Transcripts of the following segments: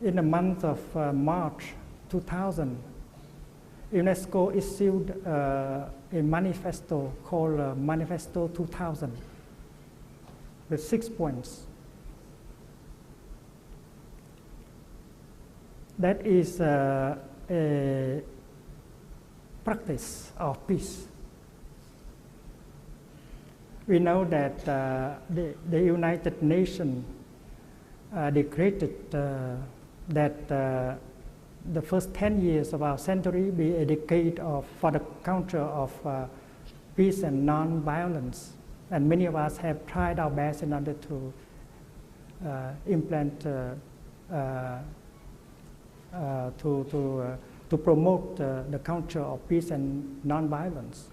In the month of March 2000, UNESCO issued a manifesto called Manifesto 2000 with 6 points. That is a practice of peace. We know that the United Nations decreed that the first 10 years of our century be a decade for the culture of peace and non-violence. And many of us have tried our best in order to implement, to promote the culture of peace and non-violence.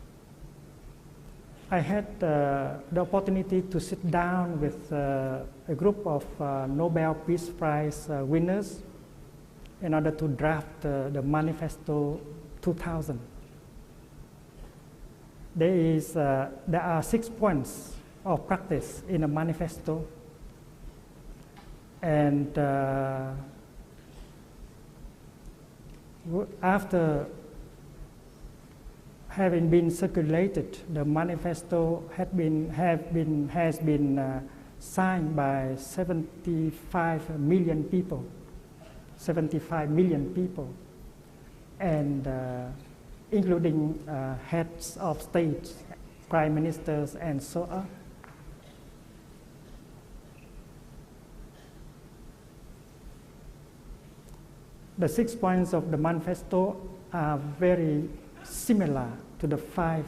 I had the opportunity to sit down with a group of Nobel Peace Prize winners in order to draft the Manifesto 2000. There are 6 points of practice in the manifesto, and after having been circulated, the manifesto has been signed by 75 million people. 75 million people, and including heads of states, prime ministers, and so on. The 6 points of the manifesto are very similar to the 5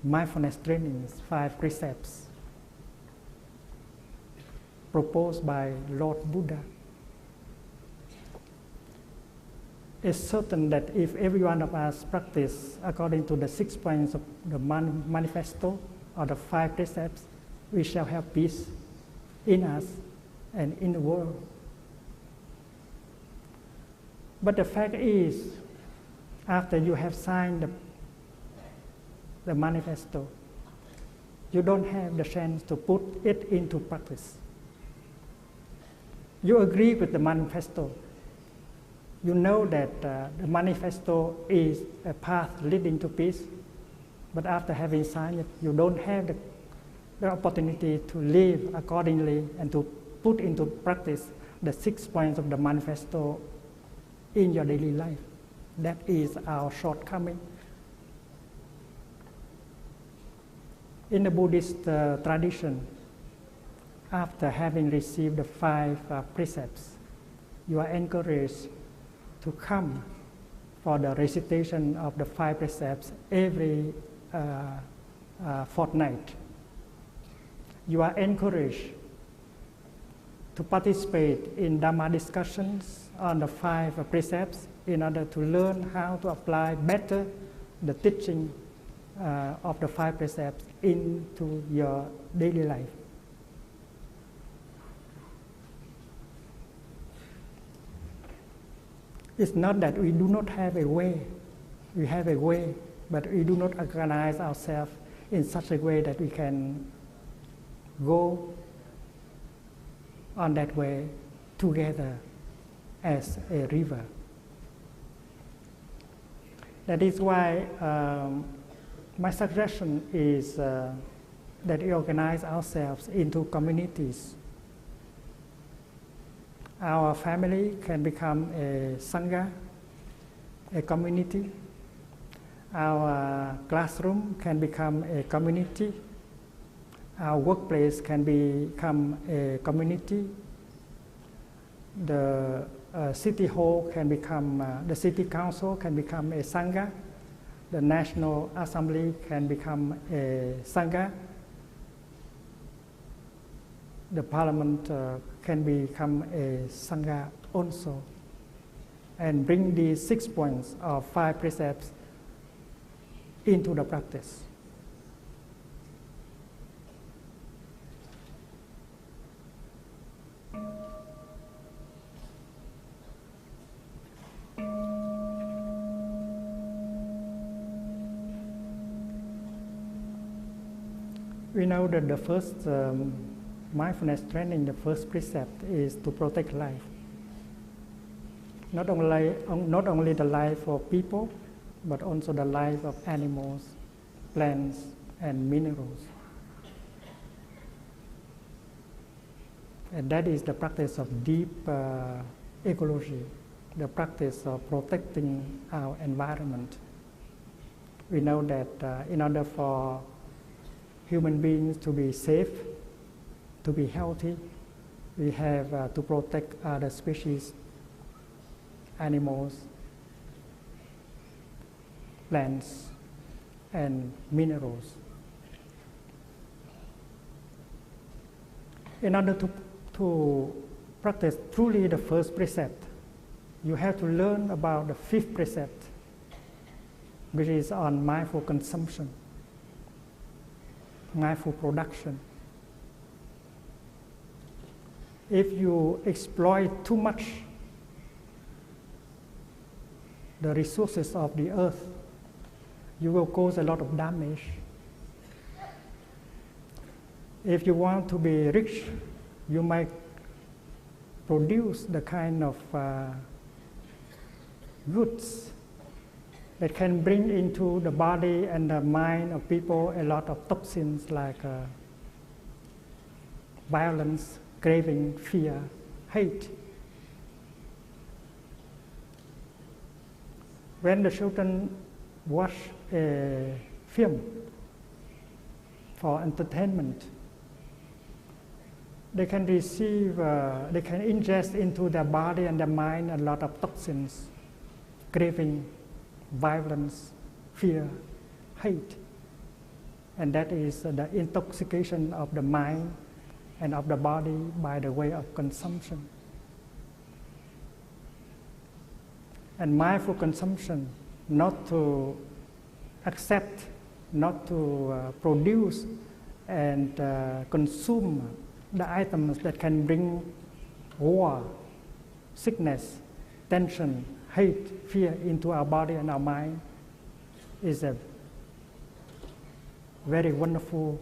mindfulness trainings, 5 precepts proposed by Lord Buddha. It's certain that if every one of us practice according to the 6 points of the manifesto or the 5 precepts, we shall have peace in us and in the world. But the fact is, after you have signed the manifesto, you don't have the chance to put it into practice. You agree with the manifesto. You know that the manifesto is a path leading to peace, but after having signed it, you don't have the opportunity to live accordingly and to put into practice the 6 points of the manifesto in your daily life. That is our shortcoming. In the Buddhist tradition, after having received the 5 precepts, you are encouraged to come for the recitation of the 5 precepts every fortnight. You are encouraged to participate in Dhamma discussions on the 5 precepts in order to learn how to apply better the teaching of the 5 precepts into your daily life. It's not that we do not have a way. We have a way, but we do not organize ourselves in such a way that we can go on that way together as a river. That is why my suggestion is that we organize ourselves into communities. Our family can become a sangha, a community. Our classroom can become a community. Our workplace can become a community. The city hall can become, the city council can become a sangha. The National Assembly can become a sangha. The parliament can become a sangha also, and bring these 6 points of 5 precepts into the practice. We know that the first mindfulness training, the first precept is to protect life. not only the life of people, but also the life of animals, plants, and minerals. And that is the practice of deep ecology, the practice of protecting our environment. We know that in order for human beings to be safe, to be healthy, we have to protect other species, animals, plants, and minerals. In order to practice truly the first precept, you have to learn about the fifth precept, which is on mindful consumption, mindful production. If you exploit too much the resources of the earth, you will cause a lot of damage. If you want to be rich, you might produce the kind of goods that can bring into the body and the mind of people a lot of toxins like violence, craving, fear, hate. When the children watch a film for entertainment, they can receive, they can ingest into their body and their mind a lot of toxins, craving, violence, fear, hate. And that is the intoxication of the mind and of the body by the way of consumption. And mindful consumption, not to accept, not to produce and consume the items that can bring war, sickness, tension, hate, fear into our body and our mind, is a very wonderful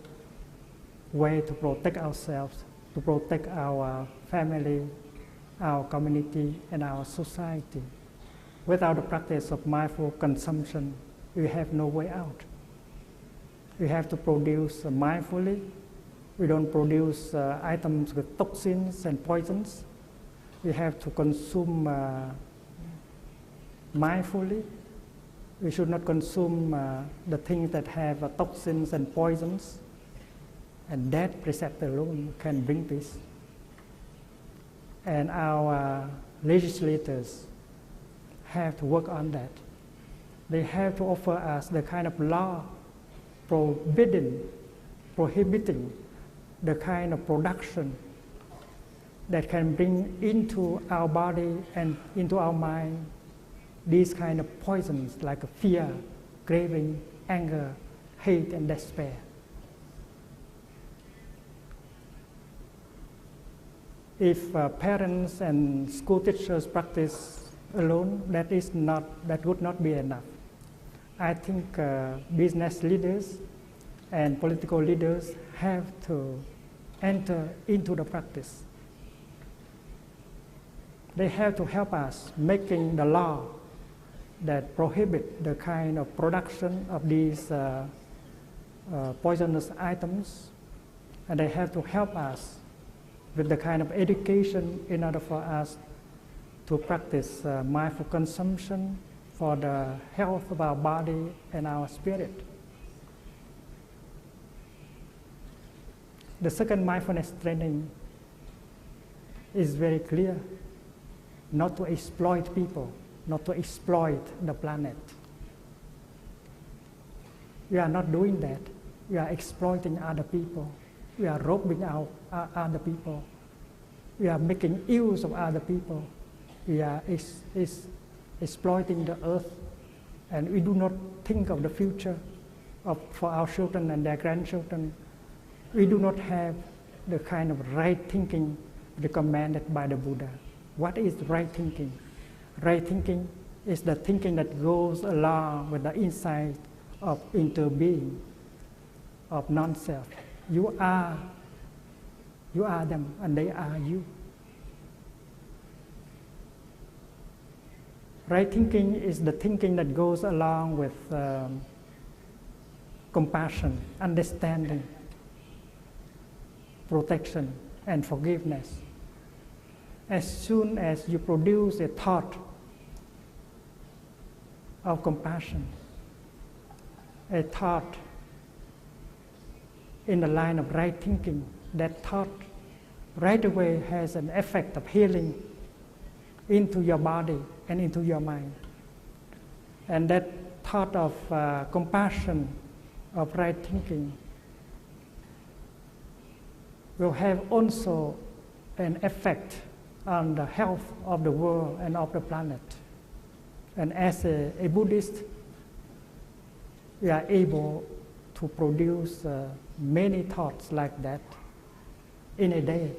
way to protect ourselves, to protect our family, our community, and our society. Without the practice of mindful consumption, we have no way out. We have to produce mindfully. We don't produce items with toxins and poisons. We have to consume mindfully. We should not consume the things that have toxins and poisons. And that precept alone can bring peace. And our legislators have to work on that. They have to offer us the kind of law prohibiting the kind of production that can bring into our body and into our mind these kind of poisons like fear, craving, anger, hate, and despair. If parents and school teachers practice alone, that would not be enough. I think business leaders and political leaders have to enter into the practice. They have to help us making the law that prohibit the kind of production of these poisonous items, and they have to help us with the kind of education in order for us to practice mindful consumption for the health of our body and our spirit. The second mindfulness training is very clear: not to exploit people, not to exploit the planet. We are not doing that. We are exploiting other people. We are robbing out other people. We are making use of other people. We are exploiting the earth, and we do not think of the future for our children and their grandchildren. We do not have the kind of right thinking recommended by the Buddha. What is right thinking? Right thinking is the thinking that goes along with the insight of interbeing, of non-self. You are them, and they are you. Right thinking is the thinking that goes along with compassion, understanding, protection, and forgiveness. As soon as you produce a thought of compassion, a thought in the line of right thinking, that thought right away has an effect of healing into your body and into your mind. And that thought of compassion, of right thinking, will have also an effect on the health of the world and of the planet. And as a Buddhist, we are able to produce many thoughts like that in a day,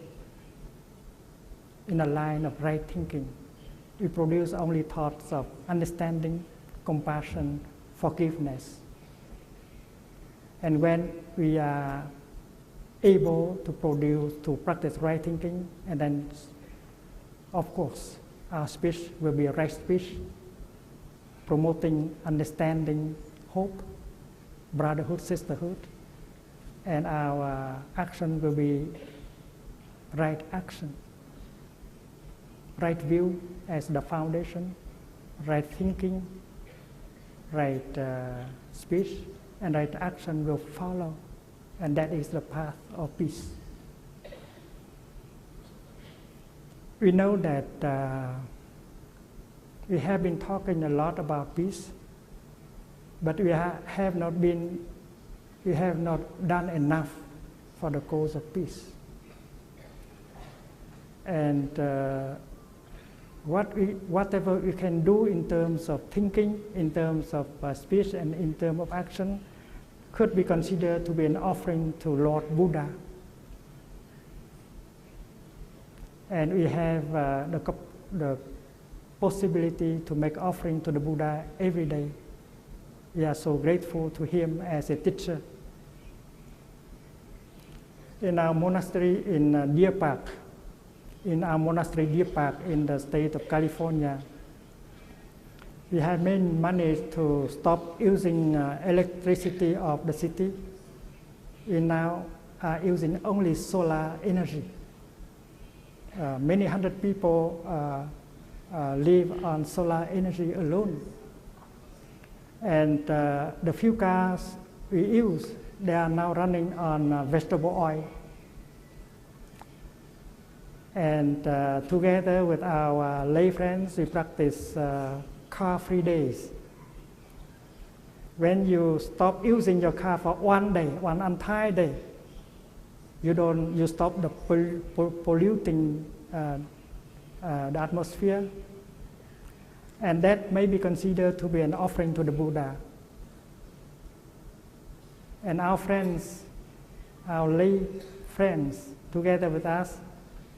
in a line of right thinking. We produce only thoughts of understanding, compassion, forgiveness. And when we are able to practice right thinking, and then, of course, our speech will be a right speech, promoting understanding, hope, brotherhood, sisterhood, and our action will be right action. Right view as the foundation, right thinking, right speech, and right action will follow. And that is the path of peace. We know that we have been talking a lot about peace, but we have not done enough for the cause of peace. And whatever we can do in terms of thinking, in terms of speech, and in terms of action, could be considered to be an offering to Lord Buddha. And we have the possibility to make offering to the Buddha every day. We are so grateful to him as a teacher. In our monastery in Deer Park, in the state of California, we have made money to stop using electricity of the city. We now are using only solar energy. Many hundred people live on solar energy alone. And the few cars we use, they are now running on vegetable oil. And together with our lay friends, we practice car-free days. When you stop using your car for one day, one entire day, you stop the polluting the atmosphere, and that may be considered to be an offering to the Buddha. And our friends, our lay friends, together with us,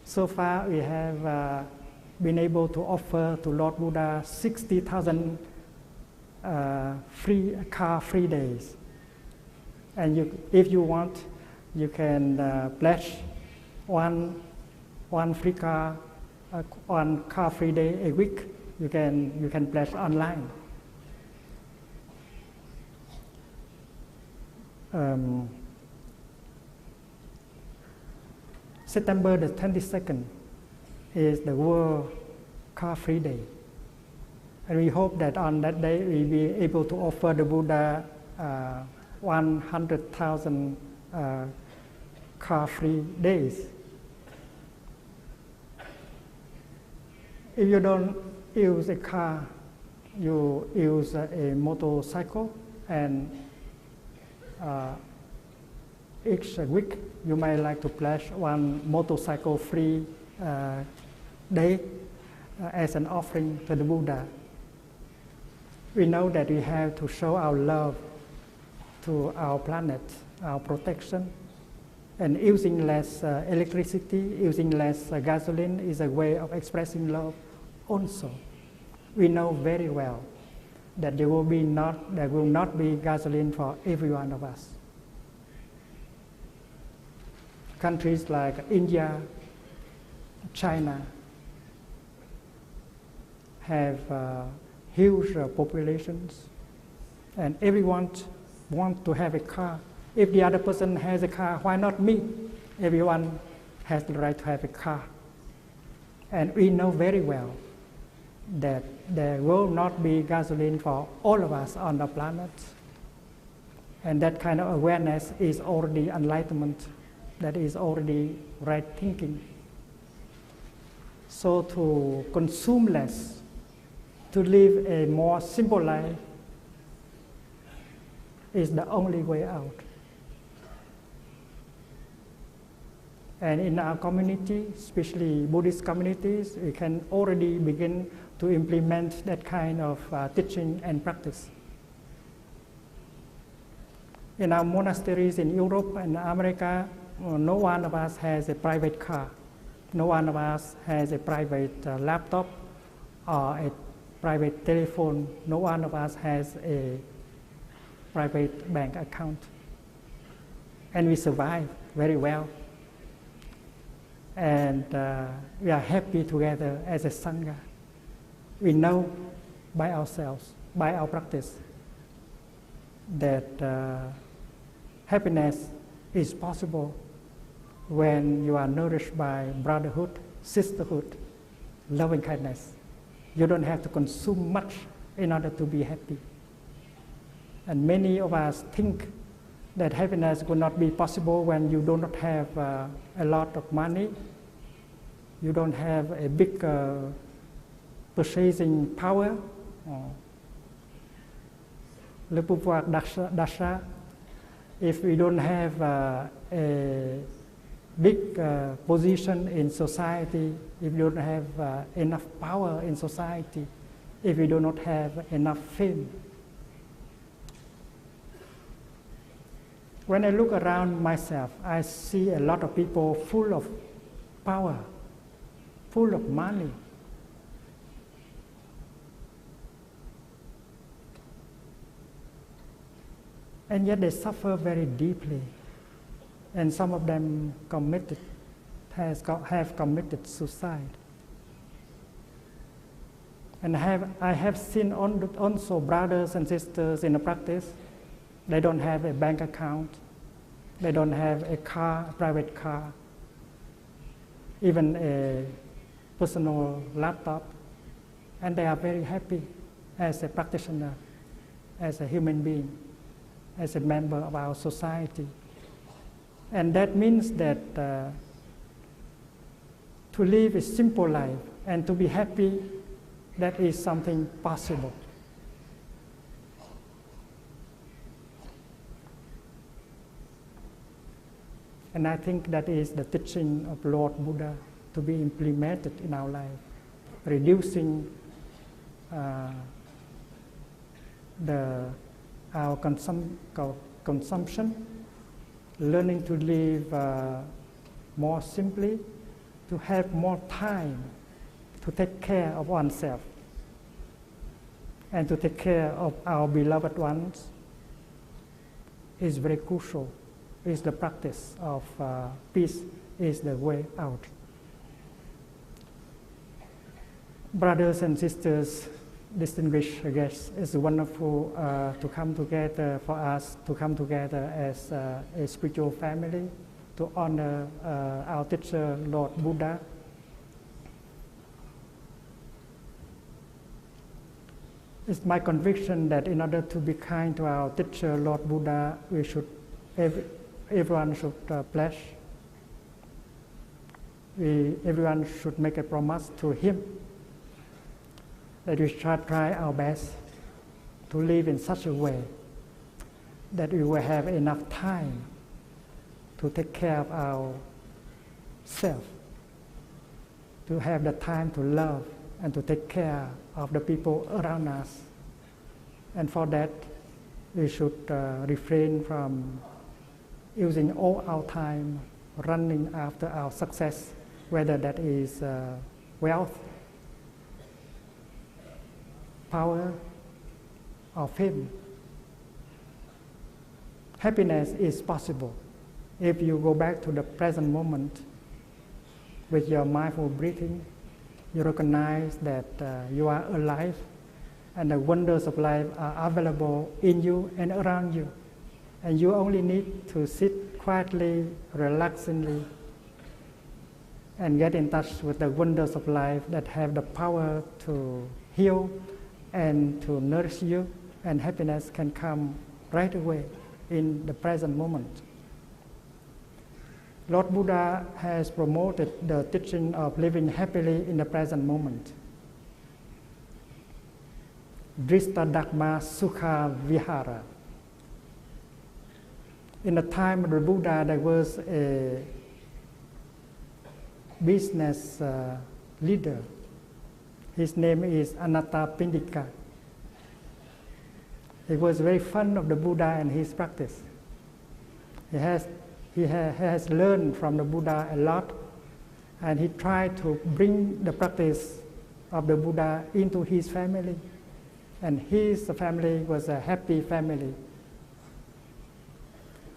so far we have been able to offer to Lord Buddha 60,000 car-free days. And if you want, you can pledge one free car, one car-free day a week. You can pledge online. September the 22nd is the World Car-Free Day. And we hope that on that day we'll be able to offer the Buddha 100,000 car-free days. If you don't use a car, you use a motorcycle, and each week you might like to pledge one motorcycle free day as an offering to the Buddha. We know that we have to show our love to our planet, our protection, and using less electricity, using less gasoline is a way of expressing love also. We know very well that there will not be gasoline for every one of us. Countries like India, China have huge populations, and everyone wants to have a car. If the other person has a car, why not me? Everyone has the right to have a car. And we know very well that there will not be gasoline for all of us on the planet. And that kind of awareness is already enlightenment, that is already right thinking. So to consume less, to live a more simple life, is the only way out. And in our community, especially Buddhist communities, we can already begin to implement that kind of teaching and practice. In our monasteries in Europe and America, no one of us has a private car. No one of us has a private laptop or a private telephone. No one of us has a private bank account. And we survive very well. And we are happy together as a Sangha. We know by ourselves, by our practice, that happiness is possible when you are nourished by brotherhood, sisterhood, loving kindness. You don't have to consume much in order to be happy. And many of us think that happiness will not be possible when you do not have a lot of money, you don't have a big purchasing power, le pouvoir d'achat. If we don't have a big position in society, if we don't have enough power in society, if we do not have enough fame. When I look around myself, I see a lot of people full of power, full of money. And yet they suffer very deeply. And some of them have committed suicide. And I have seen also brothers and sisters in the practice. They don't have a bank account. They don't have a car, a private car, even a personal laptop. And they are very happy as a practitioner, as a human being, as a member of our society. And that means that to live a simple life and to be happy, that is something possible. And I think that is the teaching of Lord Buddha to be implemented in our life, reducing our consumption, learning to live more simply, to have more time to take care of oneself and to take care of our beloved ones is very crucial. Is the practice of peace is the way out. Brothers and sisters, distinguished guests, it's wonderful to come together for us, to come together as a spiritual family, to honor our teacher, Lord Buddha. It's my conviction that in order to be kind to our teacher, Lord Buddha, we should everyone should pledge. Everyone should make a promise to him that we shall try our best to live in such a way that we will have enough time to take care of ourselves, to have the time to love and to take care of the people around us. And for that, we should refrain from using all our time running after our success, whether that is wealth, power, or fame. Happiness is possible if you go back to the present moment with your mindful breathing. You recognize that you are alive and the wonders of life are available in you and around you. And you only need to sit quietly, relaxingly, and get in touch with the wonders of life that have the power to heal and to nourish you, and happiness can come right away in the present moment. Lord Buddha has promoted the teaching of living happily in the present moment. Drista Dharma Sukha Vihara. In the time of the Buddha, there was a business leader. His name is Anathapindika. He was very fond of the Buddha and his practice. He has learned from the Buddha a lot, and he tried to bring the practice of the Buddha into his family. And his family was a happy family.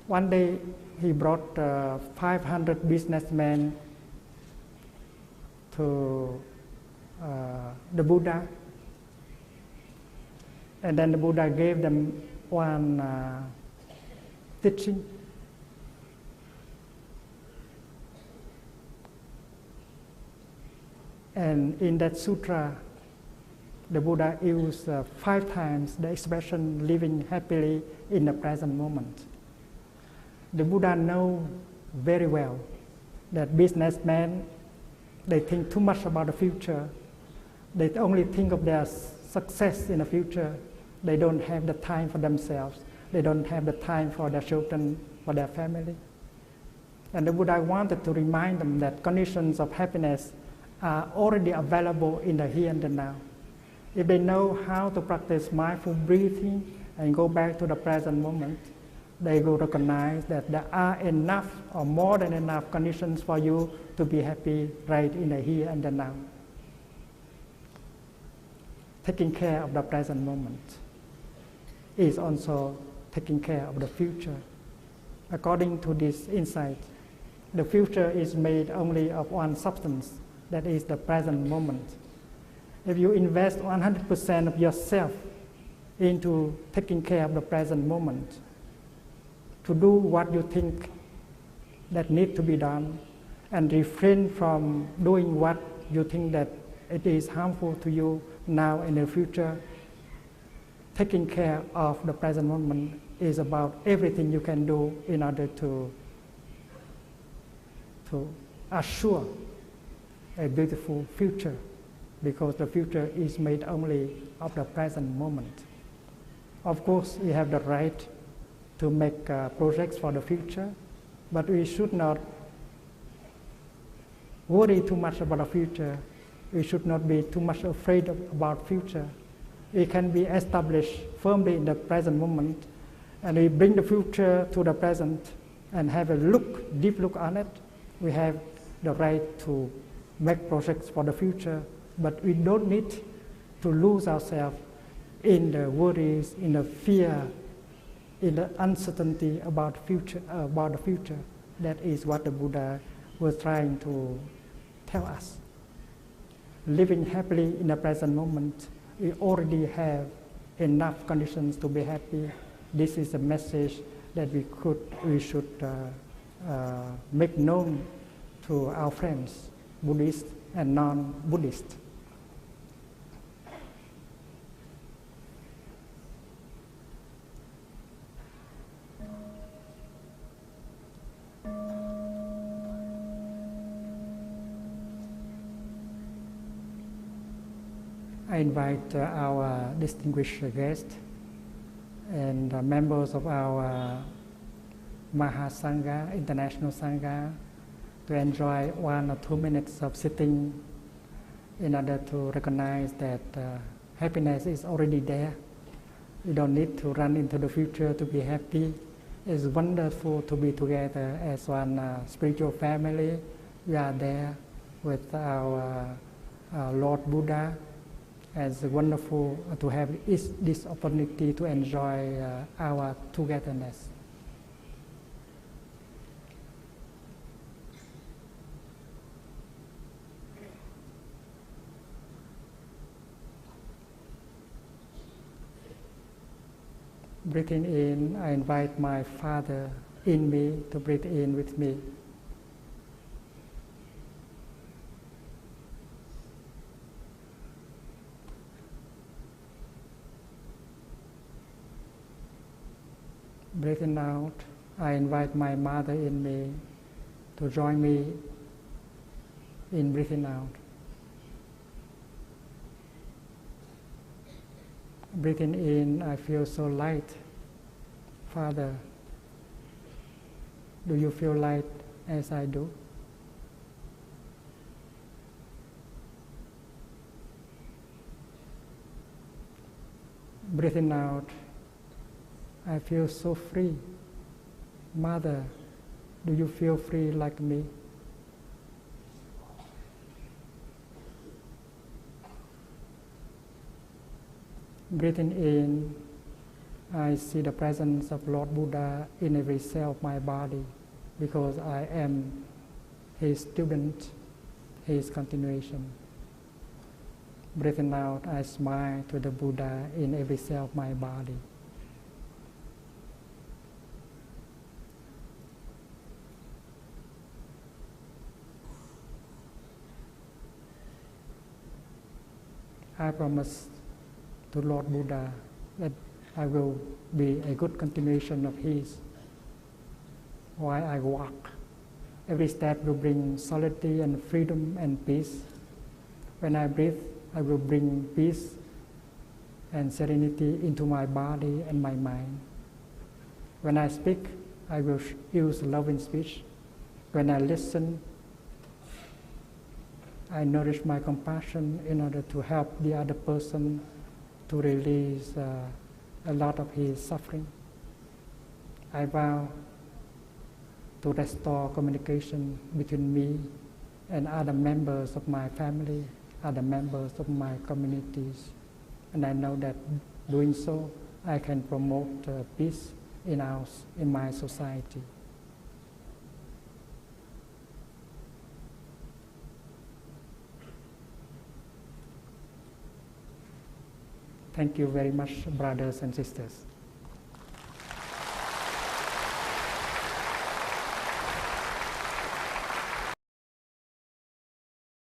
One day he brought 500 businessmen to the Buddha, and then the Buddha gave them one teaching. And in that sutra, the Buddha used 5 times the expression living happily in the present moment. The Buddha knows very well that businessmen, they think too much about the future. They only think of their success in the future. They don't have the time for themselves. They don't have the time for their children, for their family. And the Buddha wanted to remind them that conditions of happiness are already available in the here and the now. If they know how to practice mindful breathing and go back to the present moment, they will recognize that there are enough or more than enough conditions for you to be happy right in the here and the now. Taking care of the present moment is also taking care of the future. According to this insight, the future is made only of one substance, that is the present moment. If you invest 100% of yourself into taking care of the present moment, to do what you think that need to be done, and refrain from doing what you think that it is harmful to you now and in the future, taking care of the present moment is about everything you can do in order to assure a beautiful future, because the future is made only of the present moment. Of course, we have the right to make projects for the future, but we should not worry too much about the future. We should not be too much afraid about future. We can be established firmly in the present moment, and we bring the future to the present and have a deep look on it. We have the right to make projects for the future, but we don't need to lose ourselves in the worries, in the fear, in the uncertainty about the future. That is what the Buddha was trying to tell us. Living happily in the present moment, we already have enough conditions to be happy. This is a message that we should make known to our friends, Buddhists and non-Buddhists. I invite our distinguished guests and members of our Mahasangha, International Sangha, to enjoy 1 or 2 minutes of sitting in order to recognize that happiness is already there. You don't need to run into the future to be happy. It's wonderful to be together as one spiritual family. We are there with our Lord Buddha. It's wonderful to have this opportunity to enjoy our togetherness. Breathing in, I invite my Father in me to breathe in with me. Breathing out, I invite my Mother in me to join me in breathing out. Breathing in, I feel so light. Father, do you feel light as I do? Breathing out, I feel so free. Mother, do you feel free like me? Breathing in, I see the presence of Lord Buddha in every cell of my body because I am His student, His continuation. Breathing out, I smile to the Buddha in every cell of my body. I promise to Lord Buddha that I will be a good continuation of His while I walk. Every step will bring solidity and freedom and peace. When I breathe, I will bring peace and serenity into my body and my mind. When I speak, I will use loving speech. When I listen, I nourish my compassion in order to help the other person to release a lot of his suffering. I vow to restore communication between me and other members of my family, other members of my communities. And I know that doing so, I can promote peace in my society. Thank you very much, brothers and sisters.